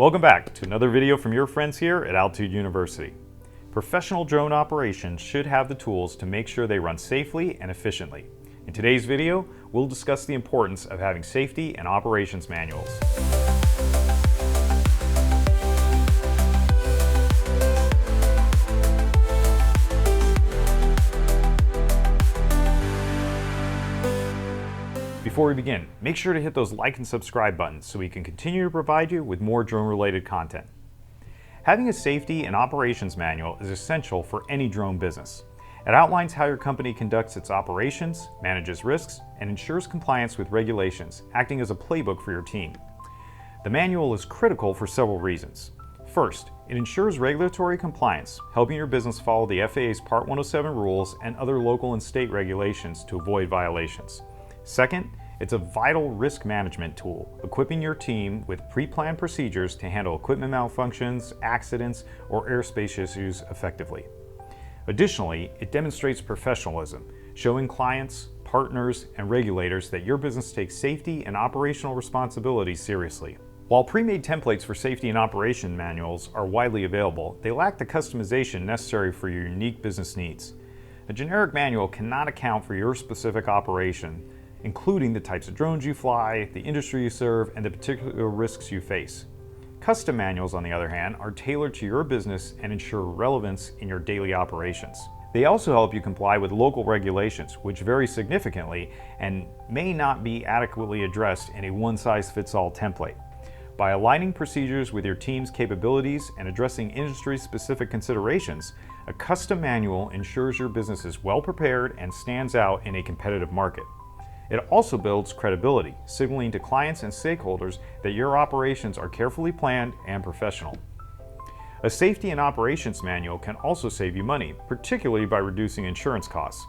Welcome back to another video from your friends here at Altitude University. Professional drone operations should have the tools to make sure they run safely and efficiently. In today's video, we'll discuss the importance of having safety and operations manuals. Before we begin, make sure to hit those like and subscribe buttons so we can continue to provide you with more drone-related content. Having a safety and operations manual is essential for any drone business. It outlines how your company conducts its operations, manages risks, and ensures compliance with regulations, acting as a playbook for your team. The manual is critical for several reasons. First, it ensures regulatory compliance, helping your business follow the FAA's Part 107 rules and other local and state regulations to avoid violations. Second, it's a vital risk management tool, equipping your team with pre-planned procedures to handle equipment malfunctions, accidents, or airspace issues effectively. Additionally, it demonstrates professionalism, showing clients, partners, and regulators that your business takes safety and operational responsibility seriously. While pre-made templates for safety and operation manuals are widely available, they lack the customization necessary for your unique business needs. A generic manual cannot account for your specific operation, including the types of drones you fly, the industry you serve, and the particular risks you face. Custom manuals, on the other hand, are tailored to your business and ensure relevance in your daily operations. They also help you comply with local regulations, which vary significantly and may not be adequately addressed in a one-size-fits-all template. By aligning procedures with your team's capabilities and addressing industry-specific considerations, a custom manual ensures your business is well prepared and stands out in a competitive market. It also builds credibility, signaling to clients and stakeholders that your operations are carefully planned and professional. A safety and operations manual can also save you money, particularly by reducing insurance costs.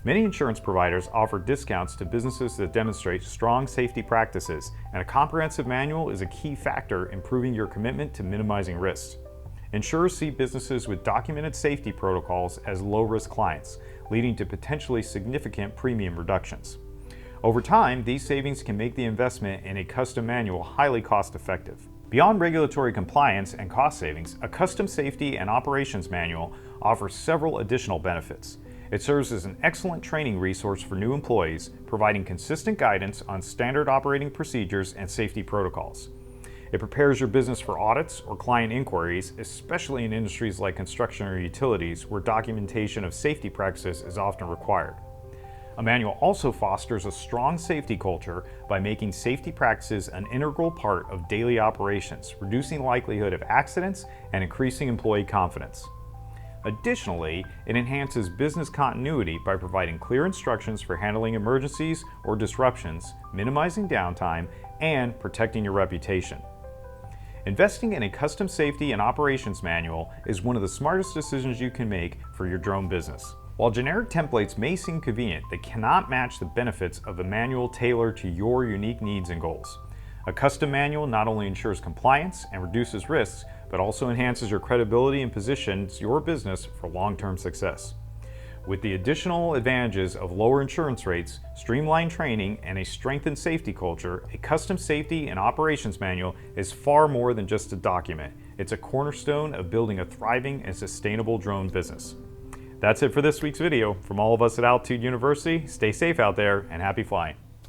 Many insurance providers offer discounts to businesses that demonstrate strong safety practices, and a comprehensive manual is a key factor in proving your commitment to minimizing risks. Insurers see businesses with documented safety protocols as low-risk clients, leading to potentially significant premium reductions. Over time, these savings can make the investment in a custom manual highly cost-effective. Beyond regulatory compliance and cost savings, a custom safety and operations manual offers several additional benefits. It serves as an excellent training resource for new employees, providing consistent guidance on standard operating procedures and safety protocols. It prepares your business for audits or client inquiries, especially in industries like construction or utilities, where documentation of safety practices is often required. A manual also fosters a strong safety culture by making safety practices an integral part of daily operations, reducing the likelihood of accidents and increasing employee confidence. Additionally, it enhances business continuity by providing clear instructions for handling emergencies or disruptions, minimizing downtime, and protecting your reputation. Investing in a custom safety and operations manual is one of the smartest decisions you can make for your drone business. While generic templates may seem convenient, they cannot match the benefits of a manual tailored to your unique needs and goals. A custom manual not only ensures compliance and reduces risks, but also enhances your credibility and positions your business for long-term success. With the additional advantages of lower insurance rates, streamlined training, and a strengthened safety culture, a custom safety and operations manual is far more than just a document. It's a cornerstone of building a thriving and sustainable drone business. That's it for this week's video. From all of us at Altitude University, stay safe out there and happy flying.